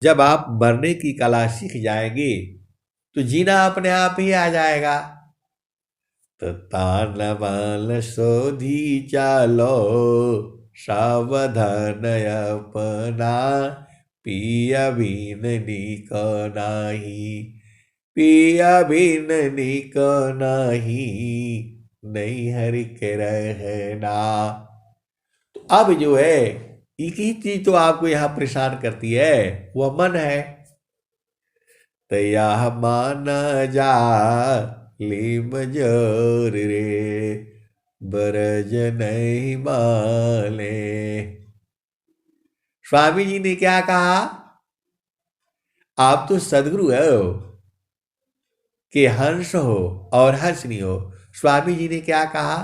जब आप मरने की कला सीख जाएंगे तो जीना अपने आप ही आ जाएगा। तो तान बाल शोधी चालो, सावधान अपना, पिया बिन निक नाही, पिया बिन निक नाही, नहीं हरि के रहना। तो अब जो है एक ही चीज तो आपको यहां परेशान करती है, वह मन है। तया मान जा लीम जोर रे, बरज नहीं माले। स्वामी जी ने क्या कहा? आप तो सदगुरु हो कि हंस हो और हंसनी हो। स्वामी जी ने क्या कहा?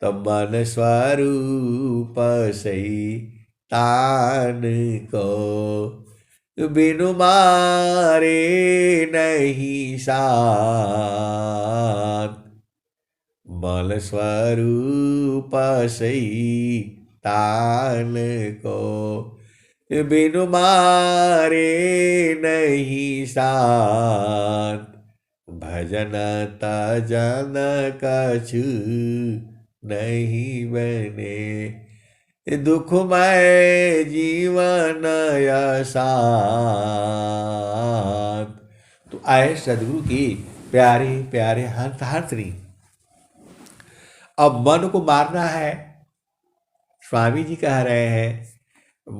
तो मन स्वरूप सही तान को, बिनु मारे नहीं साथ। मन स्वरूप सही तान को, बिनु मारे नहीं साथ। भजन तजन कछु नहीं बने, दुखमय जीवन असात। तो आए सदगुरु की प्यारे प्यारे हंस हंसनी। अब मन को मारना है। स्वामी जी कह रहे हैं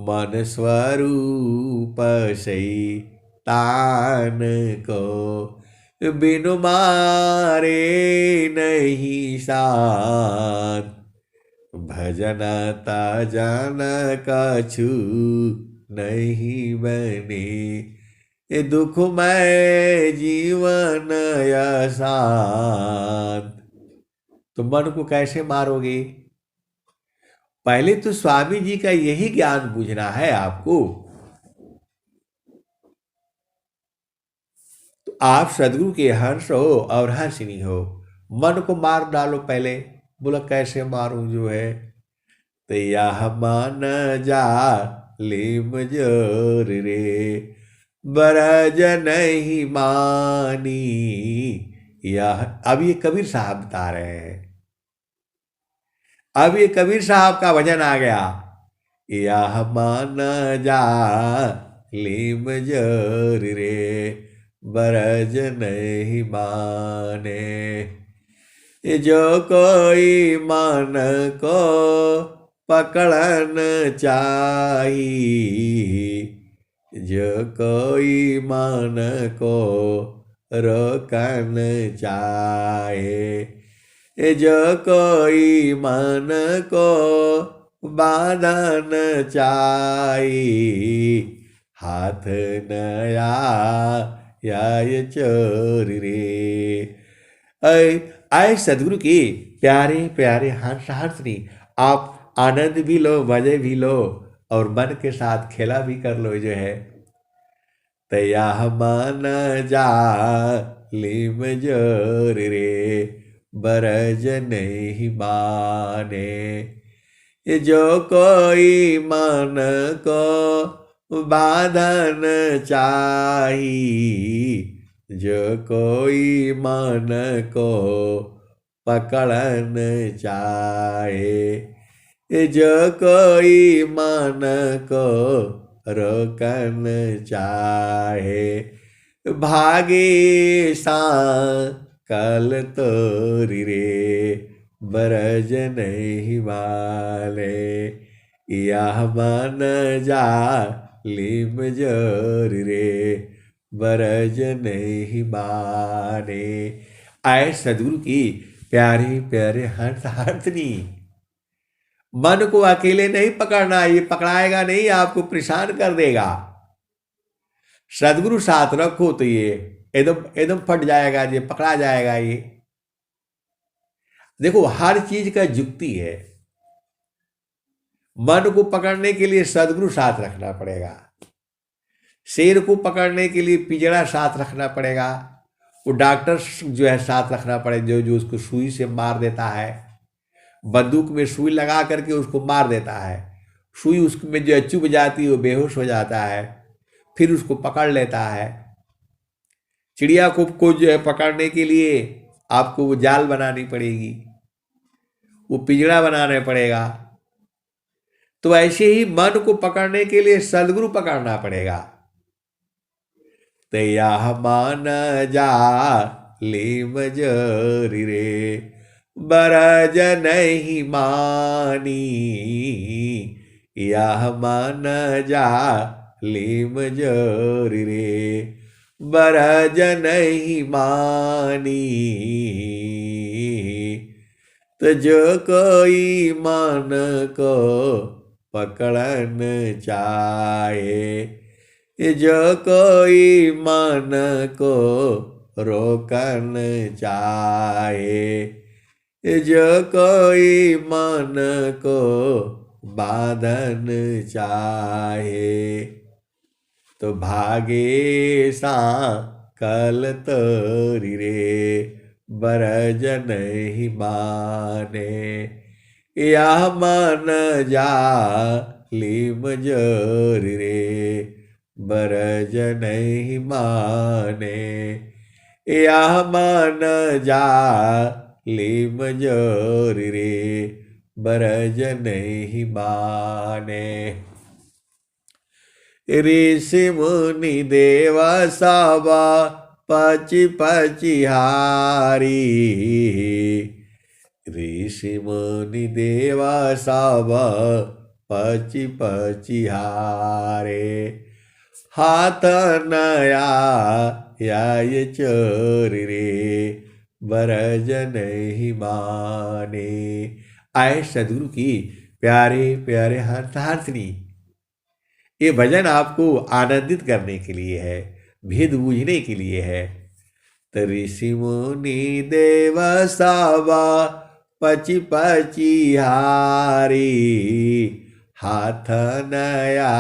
मन स्वरूप सही तान को, बिनु मारे नहीं साथ। भजन तजन कछु नहीं बने, दुखमय जीवन असात। तो मन को कैसे मारोगे? पहले तो स्वामी जी का यही ज्ञान बुझना है आपको। तो आप सदगुरु के हंस हो और हंसनी हो। मन को मार डालो पहले। बोला कैसे मारूं जो है? तो यह मान जा लिम जोर रे, बरज नहीं मानी। यह अब ये कबीर साहब बता रहे हैं। अब ये कबीर साहब का भजन आ गया। यह मान जा लिम जोर रे, बरज नहीं माने। जो कोई मन को पकड़न चाही, जो कोई मन को रोकन चाहे, जो कोई मन को बांधन चाही, हाथ नया या चोर रे। आए सदगुरु की प्यारे प्यारे हंस हंसनी। आप आनंद भी लो, मजे भी लो और मन के साथ खेला भी कर लो जो है। तया मान जा लिम जोर रे, बरज नहीं माने। जो कोई मन को बांधन चाही, जो कोई मन को पकड़न चाहे, जो कोई मन को रोकन चाहे, भागे सा कल तोरी रे, बरज नहीं वाले। यह मन जा लिम जोर रे, बरज नहीं माने। आए सदगुरु की प्यारे प्यारे हंस हंसनी। मन को अकेले नहीं पकड़ना, ये पकड़ाएगा नहीं, आपको परेशान कर देगा। सदगुरु साथ रखो तो ये एकदम एकदम फट जाएगा, ये पकड़ा जाएगा। ये देखो हर चीज का युक्ति है। मन को पकड़ने के लिए सदगुरु साथ रखना पड़ेगा। शेर को पकड़ने के लिए पिंजरा साथ रखना पड़ेगा। वो डॉक्टर जो है साथ रखना पड़ेगा, जो जो उसको सुई से मार देता है। बंदूक में सुई लगा करके उसको मार देता है। सुई उसमें जो चुभ जाती है वो बेहोश हो जाता है। फिर उसको पकड़ लेता है। चिड़िया को जो है पकड़ने के लिए आपको वो जाल बनानी पड़ेगी, वो पिंजरा बनाना पड़ेगा। तो ऐसे ही मन को पकड़ने के लिए सदगुरु पकड़ना पड़ेगा। तैया मान जा लीम जरी रे, बरज नहीं मानी। यह मान जा लीम जरी रे, बरज नहीं मानी। तो जो कोई मन को पकड़न चाहे, जो कोई मन को रोकन चाहे, जो कोई मन को बांधन चाहे, तो भागे सा कल तोरी रे, बरज नहीं माने। या मन जा लीम जोरी रे, बरज नहीं माने। या मन जा लीम जोरी रे, बरज नहीं माने। ऋषि मुनि देवा सावा पची पची हारी, ऋषि मुनि देवा सावा पची पची हारे। हाथ नया या ये चोरी रे, बरज नहीं माने। आए सदगुरु की प्यारे प्यारे हंसनी, ये भजन आपको आनंदित करने के लिए है, भेद बूझने के लिए है। तो ऋषि मुनि देव सावा पची पची हारी, हाथ नया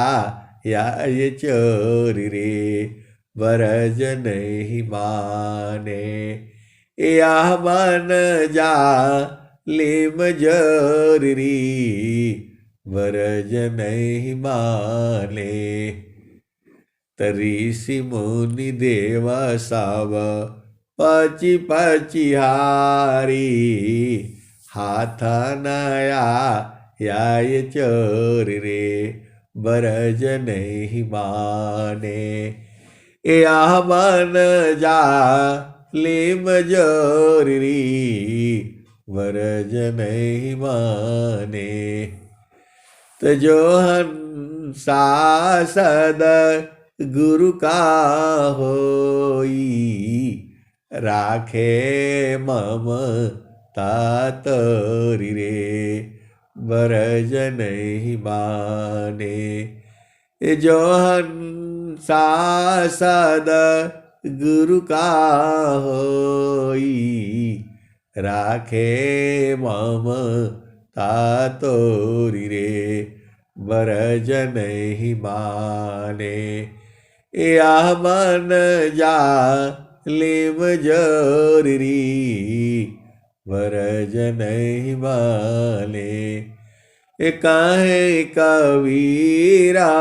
या ये चोरी रे, बरज नहीं माने। या मन जा लीम जोरी, बरज नहीं माने। ऋषि मुनि देवा सावा पची पची हारी, हाथ नया या ये चोरी रे, बरज नहीं माने। या मन जा लीम जोरी, बरज नहीं माने। तो जो हंसा सद गुरु का होई, राखे ममता तोरी रे, बरज नहीं माने। जो हंसा सद गुरु का होई, राखे ममता तोरी रे, बरज नहीं माने। या मन जा लीम जोरी, बरज नहीं माने। काहे कबीरा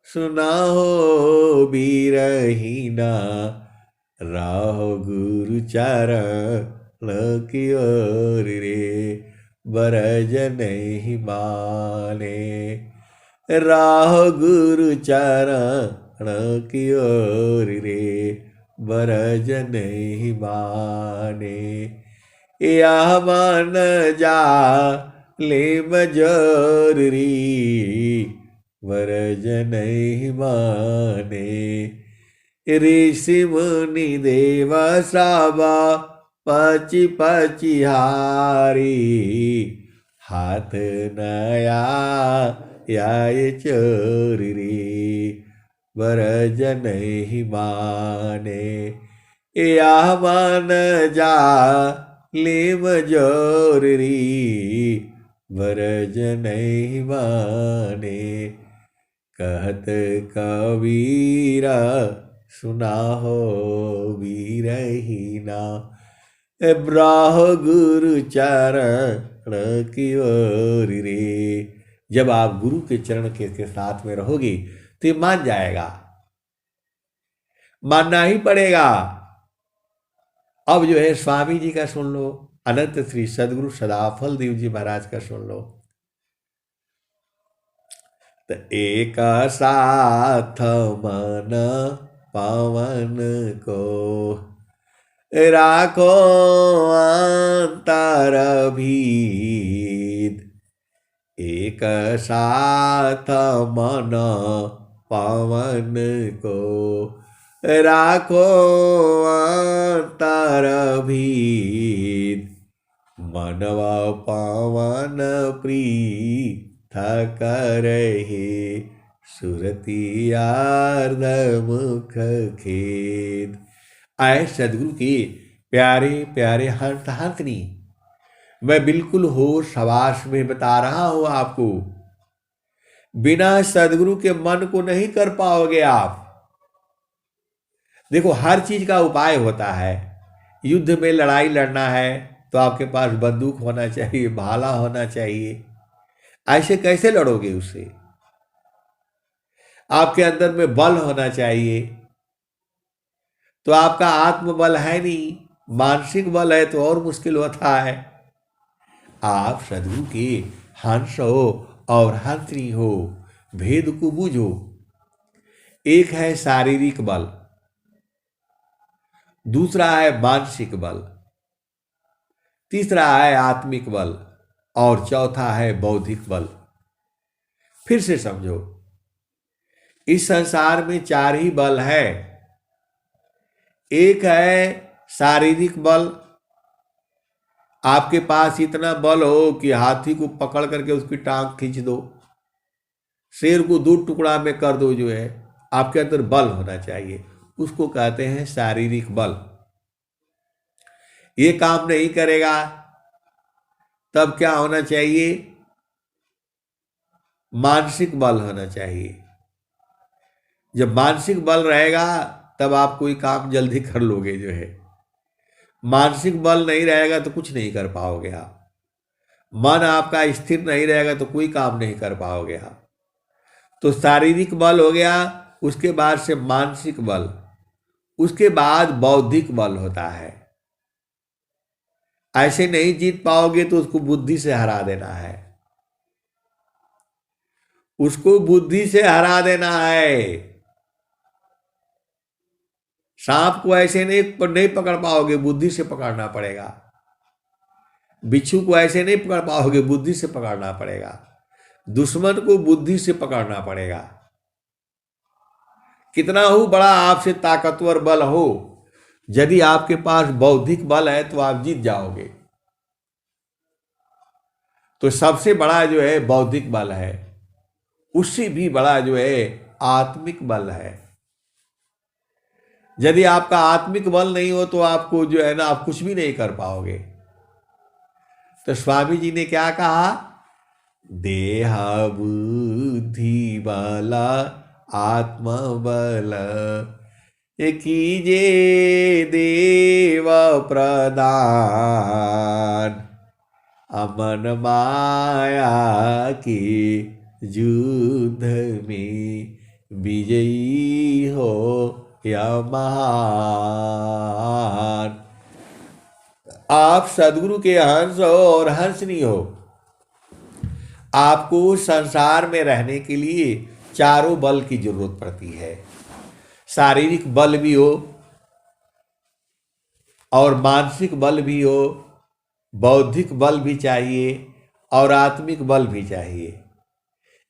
सुना हो बीरहीना, राहो गुरु चरण की ओर रे, बरज नहीं माने। राह गुरु चरण की ओर रे, बरज नहीं माने। या मन जा लीम जोरी, बरज नहीं माने। ऋषि मुनि देवा सावा पची पची हारी, हाथ नया या ये चोरी रे, बरज नहीं माने। या मन जा लीम जोरी, बरज नहीं माने। कहत कबीरा सुना हो बीरहीना, ब्राह गुरु चरण की ओर रे। जब आप गुरु के चरण के साथ में रहोगे तो ये मान जाएगा मानना ही पड़ेगा। अब जो है स्वामी जी का सुन लो, अनंत श्री सदगुरु सदाफल देव जी महाराज का सुन लो। तो एक साथ मन पवन को राखो अंतर भीद, एक साथ मन पवन को राखो अंतर भीद, मनवा पवन पृथक रहे सुरती अर्ध मुख खेद। आए सदगुरु के प्यारे प्यारे हंस हंसनी, मैं बिल्कुल होश हवास में बता रहा हूं आपको। बिना सदगुरु के मन को नहीं कर पाओगे आप। देखो, हर चीज का उपाय होता है। युद्ध में लड़ाई लड़ना है तो आपके पास बंदूक होना चाहिए, भाला होना चाहिए। ऐसे कैसे लड़ोगे उससे? आपके अंदर में बल होना चाहिए। तो आपका आत्मबल है नहीं, मानसिक बल है तो और मुश्किल होता है। आप सदगुरु के हंस हो और हंसनी हो, भेद को बूझो। एक है शारीरिक बल, दूसरा है मानसिक बल, तीसरा है आत्मिक बल और चौथा है बौद्धिक बल। फिर से समझो, इस संसार में चार ही बल है। एक है शारीरिक बल, आपके पास इतना बल हो कि हाथी को पकड़ करके उसकी टांग खींच दो, शेर को दो टुकड़ा में कर दो, जो है आपके अंदर बल होना चाहिए, उसको कहते हैं शारीरिक बल। ये काम नहीं करेगा तब क्या होना चाहिए? मानसिक बल होना चाहिए। जब मानसिक बल रहेगा तब आप कोई काम जल्दी कर लोगे, जो है मानसिक बल नहीं रहेगा तो कुछ नहीं कर पाओगे आप। मन आपका स्थिर नहीं रहेगा तो कोई काम नहीं कर पाओगे आप। तो शारीरिक बल हो गया, उसके बाद से मानसिक बल, उसके बाद बौद्धिक बल होता है। ऐसे नहीं जीत पाओगे तो उसको बुद्धि से हरा देना है, उसको बुद्धि से हरा देना है। सांप को ऐसे नहीं पकड़ पाओगे, बुद्धि से पकड़ना पड़ेगा। बिच्छू को ऐसे नहीं पकड़ पाओगे, बुद्धि से पकड़ना पड़ेगा। दुश्मन को बुद्धि से पकड़ना पड़ेगा। कितना हो बड़ा आपसे ताकतवर बल हो, यदि आपके पास बौद्धिक बल है तो आप जीत जाओगे। तो सबसे बड़ा जो है बौद्धिक बल है, उससे भी बड़ा जो है आत्मिक बल है। यदि आपका आत्मिक बल नहीं हो तो आपको जो है ना, आप कुछ भी नहीं कर पाओगे। तो स्वामी जी ने क्या कहा? देहा बुद्धि वाला आत्मबल कीजे देव प्रदान, अमन माया के युद्ध में विजयी हो या महान। आप सदगुरु के हंस हो और हंसनी हो। आपको संसार में रहने के लिए चारों बल की जरूरत पड़ती है। शारीरिक बल भी हो और मानसिक बल भी हो, बौद्धिक बल भी चाहिए और आत्मिक बल भी चाहिए।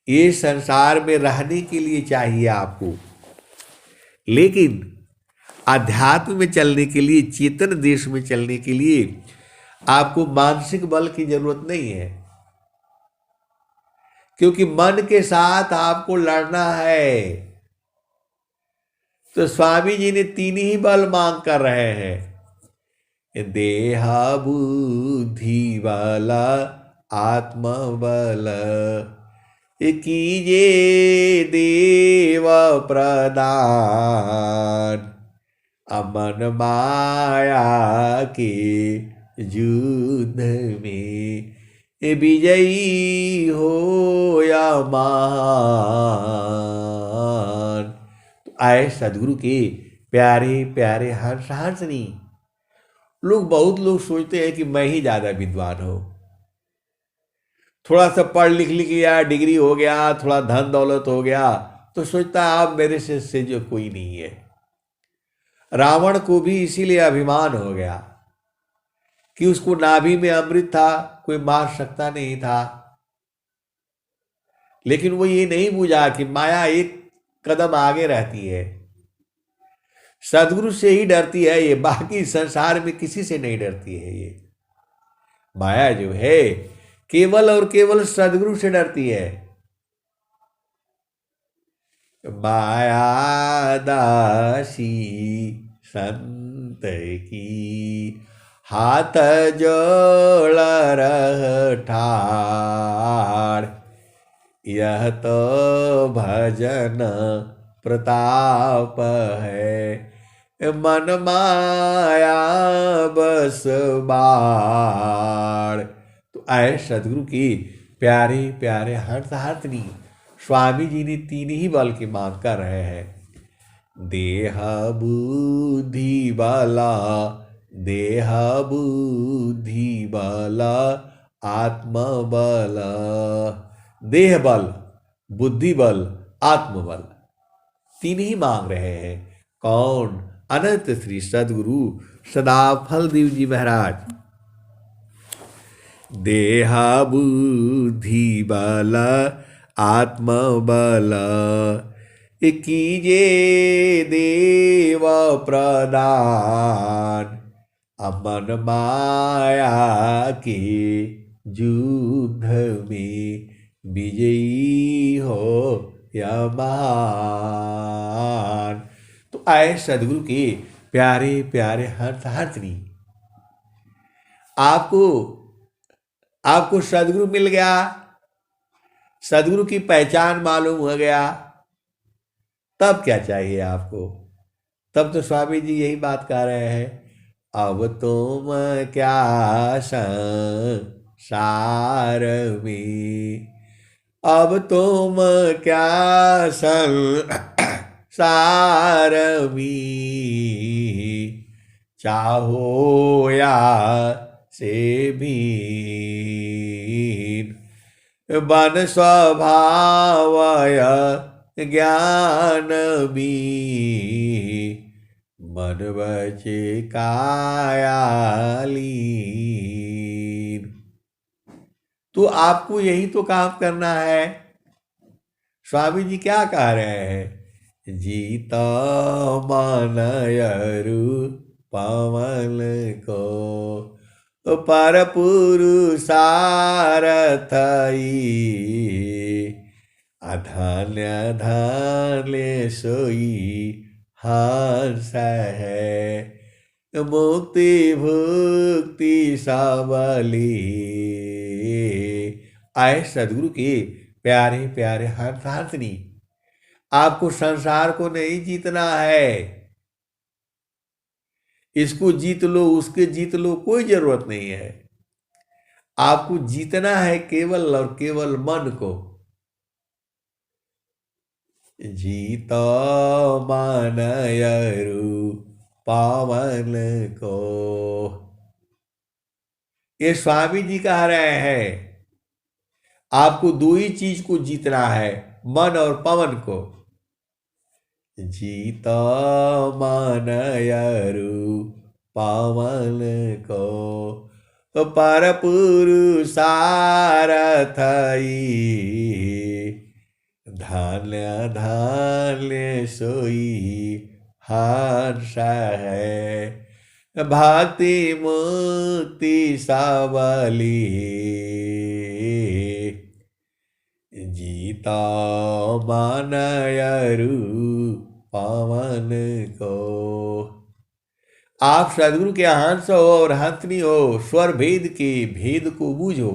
ये संसार में रहने के लिए चाहिए आपको। लेकिन अध्यात्म में चलने के लिए, चेतन देश में चलने के लिए आपको मानसिक बल की जरूरत नहीं है, क्योंकि मन के साथ आपको लड़ना है। तो स्वामी जी ने तीन ही बल मांग कर रहे हैं, देहा बुद्धि वाला आत्मबल कीजे देव प्रदान, अमन माया के युद्ध में विजयी हो या महान। आए सदगुरु के प्यारे प्यारे हर्ष हर्षनी। बहुत लोग सोचते हैं कि मैं ही ज्यादा विद्वान हूं, थोड़ा सा पढ़ लिख लिया, डिग्री हो गया, थोड़ा धन दौलत हो गया, तो सोचता है आप मेरे से जो कोई नहीं है। रावण को भी इसीलिए अभिमान हो गया कि उसको नाभि में अमृत था, कोई मार सकता नहीं था। लेकिन वो ये नहीं बूझा कि माया एक कदम आगे रहती है, सदगुरु से ही डरती है ये, बाकी संसार में किसी से नहीं डरती है ये। माया जो है केवल और केवल सदगुरु से डरती है। माया दासी संत की, हाथ जोड़ रह ठाड़, यह तो भजन प्रताप है, मन माया बस बाड़। तो आए सदगुरु की प्यारे प्यारे हर्ष हर्षनी। स्वामी जी ने तीन ही बल की मांग कर रहे हैं, देह बुद्धि बला, देह बुद्धि बला, आत्म बल। देह बल, बुद्धि बल, आत्म बल, तीन ही मांग रहे हैं। कौन? अनंत श्री सदगुरु सदाफल देव जी महाराज। देह बुद्धि बल, आत्म बल, कीजे देव प्रदान, अमन माया के युद्ध में विजयी हो या महान। तो आए सदगुरु के प्यारे प्यारे हर्ष हर्षनी। आपको आपको सदगुरु मिल गया, सदगुरु की पहचान मालूम हो गया, तब क्या चाहिए आपको? तब तो स्वामी जी यही बात कह रहे हैं, अब तुम क्या संसार में, अब तुम क्या संसार में, चाहो या से भी बन स्वभावय ज्ञान भी, मन बचे कायालीन। तो आपको यही तो काम करना है। स्वामी जी क्या कह रहे हैं? जीता मानयरु पवन को, पर पुरुषारथई, अधान्य धान्य सोई हर्ष है, मुक्ति भुक्ति सबली। आए सदगुरु के प्यारे प्यारे हर्ष हर्षनी। आपको संसार को नहीं जीतना है, इसको जीत लो, उसके जीत लो, कोई जरूरत नहीं है। आपको जीतना है केवल और केवल मन को। जीतो मानयरु पावन को, ये स्वामी जी कह रहे हैं। आपको दो ही चीज को जीतना है, मन और पवन को। जीतो मानयरु पावन को, पर पुरुषारथई, धान्य धान्य सोई हर्ष है, भक्ति मुक्ति सबली। जीता मानयरु पवन को। आप सदगुरु के हंस हो और हंसनी हो, स्वर भेद के भेद को बूझो।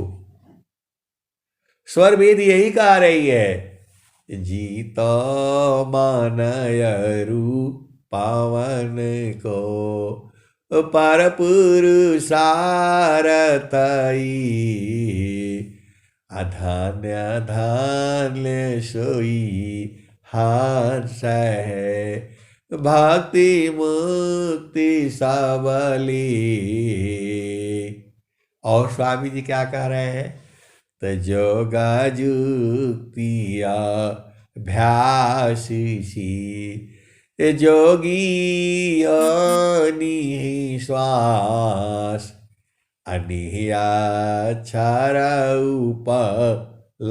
स्वर भेद यही कह रही है, जीतो मानयरु पावन को, पर पुरुषारथई, अधान्य धान्य सोई हर्ष है, भक्ति मुक्ति सबली। और स्वामी जी क्या कह रहे हैं? तो जोगा जुक्तिया अभ्यासी जोगी अनिहि श्वास अनिहयाक्षर उपलब्धि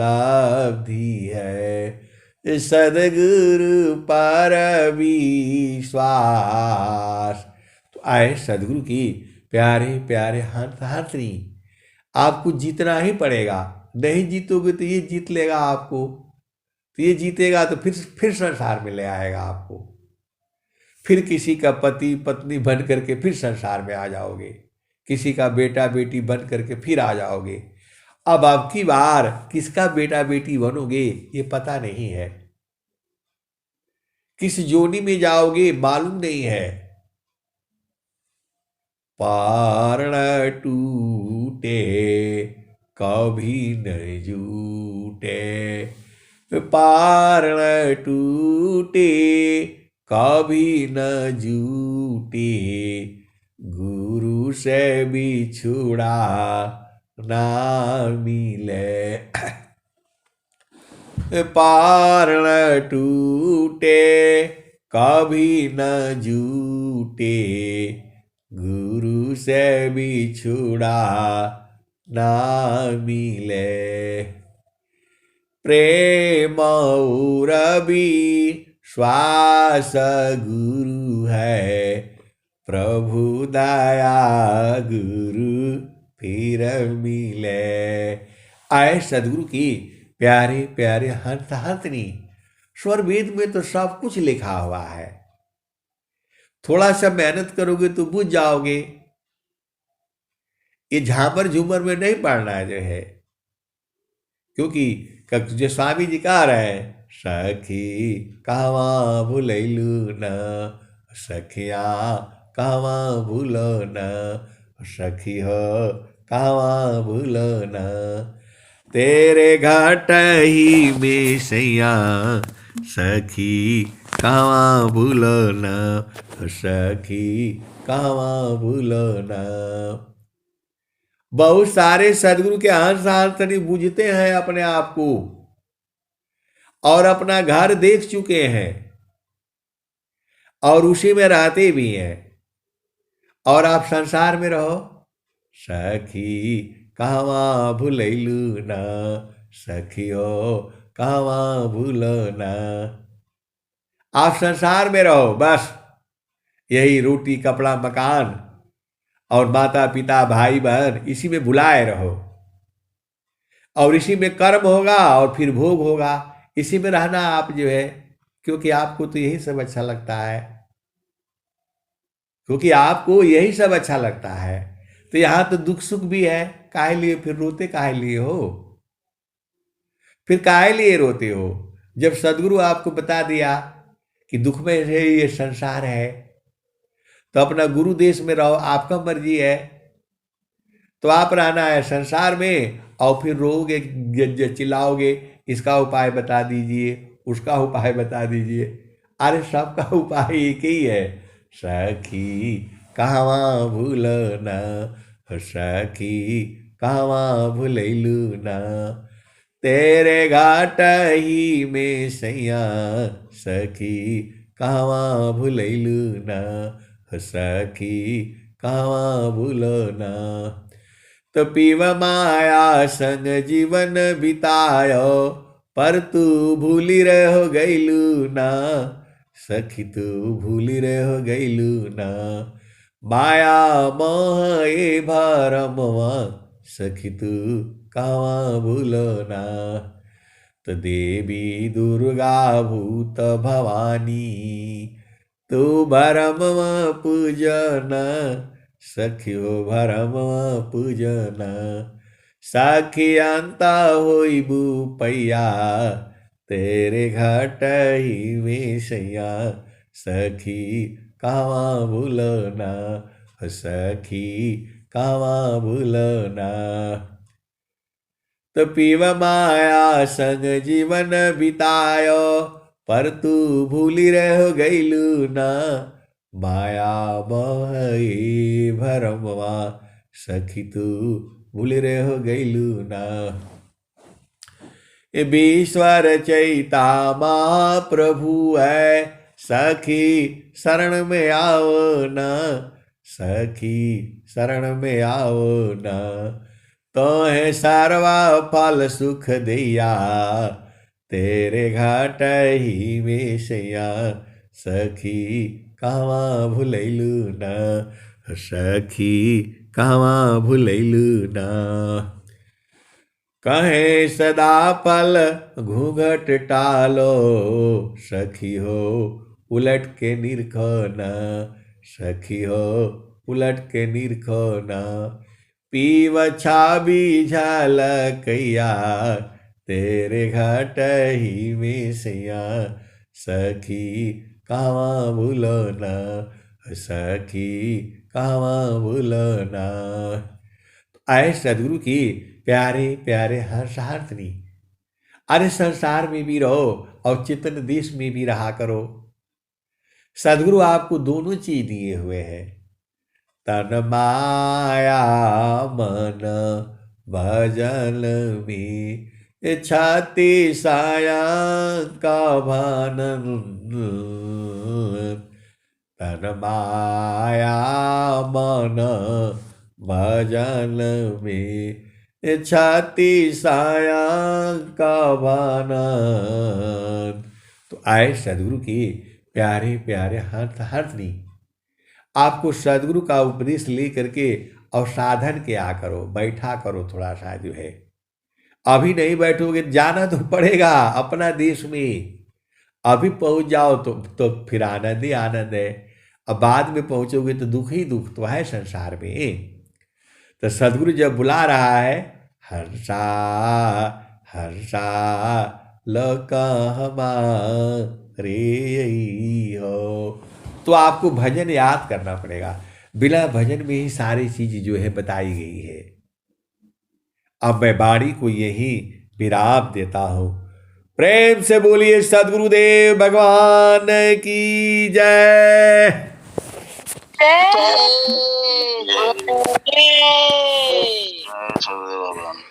है सदगुरु पर विश्वास। तो आए सदगुरु की प्यारे प्यारे हाथनी, आपको जीतना ही पड़ेगा। नहीं जीतोगे तो ये जीत लेगा आपको, तो ये जीतेगा तो फिर संसार में ले आएगा आपको। फिर किसी का पति पत्नी बन करके फिर संसार में आ जाओगे, किसी का बेटा बेटी बन करके फिर आ जाओगे। अब आपकी बार किसका बेटा बेटी बनोगे ये पता नहीं है, किस जोनी में जाओगे मालूम नहीं है। पारण टूटे कभी न जूटे, पारण टूटे कभी न जूटे, गुरु से बिछुड़ा ना मिले। पारण टूटे कभी न जूटे, गुरु से बिछुड़ा ना मिले। प्रेम और विश्वास गुरु है, प्रभु दया गुरु फिर मिले। आए सदगुरु की प्यारे प्यारे हंसनी, स्वर वेद में तो सब कुछ लिखा हुआ है, थोड़ा सा मेहनत करोगे तो बुझ जाओगे। ये झामर झूमर में नहीं पढ़ना है जो है, क्योंकि जो स्वामी जी कह रहे हैं, सखी कहवा भूलैलू न, सखिया कहवा भूलो न, सखी हो कहवा भूलो न, तेरे घाट ही में सैया, सखी कहवा भूलो न, सखी कहवा भूलो न। बहुत सारे सदगुरु के हंस हंसनी बूझते हैं अपने आप को और अपना घर देख चुके हैं और उसी में रहते भी हैं, और आप संसार में रहो। सखी कहवा भूलैलू न, सखियो कहवा भूलो न। आप संसार में रहो, बस यही रोटी कपड़ा मकान और माता पिता भाई बहन इसी में भुलाए रहो, और इसी में कर्म होगा और फिर भोग होगा, इसी में रहना आप जो है, क्योंकि आपको तो यही सब अच्छा लगता है, क्योंकि आपको यही सब अच्छा लगता है। तो यहां तो दुख सुख भी है, काहे लिए फिर रोते काहे लिए हो, फिर काहे लिए रोते हो? जब सदगुरु आपको बता दिया कि दुख में है ये संसार है, तो अपना गुरु देश में रहो, आपका मर्जी है। तो आप रहना है संसार में और फिर रोओगे चिल्लाओगे, इसका उपाय बता दीजिए, उसका उपाय बता दीजिए। अरे सबका उपाय एक ही है, सखी कहवा भूलो न, सखी कहवा भूलैलू न, तेरे घाट ही में सैया, सखी कहवा भूलैलू न, सखी कहवा भूलो न। तो पीव माया संग जीवन बितायो, पर तू भूली रहो गईलू ना, सखी तू भूली रहो गईलू ना, माया मोह ये भरमवा, सखी तू कहवा भूलो ना। तो देवी दुर्गा भूत भवानी, तू भरम पूजन, सखियो भरम पूजन, साखियांता होइबू पैया, तेरे घाट ही में सैया, सखी कहवा भूलो ना, सखी कहवा भूलो ना। तो पीव माया संग जीवन बितायो, पर तू भूली रह गईलू ना, माया मोह भरमवा, सखी तू भूली रह गईलू ना। विश्वर चैता महाप्रभु है, सखी शरण में आओ ना, सखी शरण में आओ ना। तो है सारवा फल सुख दिया, तेरे घाट ही में सैया, सखी कहवा भुलैलू ना, सखी कहवा भुलैलू ना। कहे सदा पल घूंघट टालो, सखी हो उलट के निरखो ना, सखी हो उलट के निरखो ना। पीव छाबी झलकैया, तेरे घाट ही में सैया, सखी कहवा भूलो ना, सखी कहवा भूलो ना। आए सदगुरु की प्यारे प्यारे हर्षार्थनी, अरे संसार में भी रहो और चितन देश में भी रहा करो। सदगुरु आपको दोनों चीज दिए हुए हैं, तन माया मन भजन में, छाती साया का भानन। तन माया मन भजन में, छाती साया का भानन। तो आए सदगुरु की प्यारे प्यारे हर्थनी, आपको सदगुरु का उपदेश ले करके और साधन क्या करो, बैठा करो थोड़ा सा जो है। अभी नहीं बैठोगे, जाना तो पड़ेगा अपना देश में। अभी पहुंच जाओ तो फिर आनंद ही आनंद है, अब बाद में पहुंचोगे तो दुख ही दुख तो है संसार में। तो सदगुरु जब बुला रहा है, हर्षा हर्षा लोक हमारे हो, तो आपको भजन याद करना पड़ेगा। बिना भजन में ही सारी चीज जो है बताई गई है। अब मैं वाणी को यही विराम देता हूं। प्रेम से बोलिए सदगुरुदेव भगवान की जय। जय सदगुरु भगवान।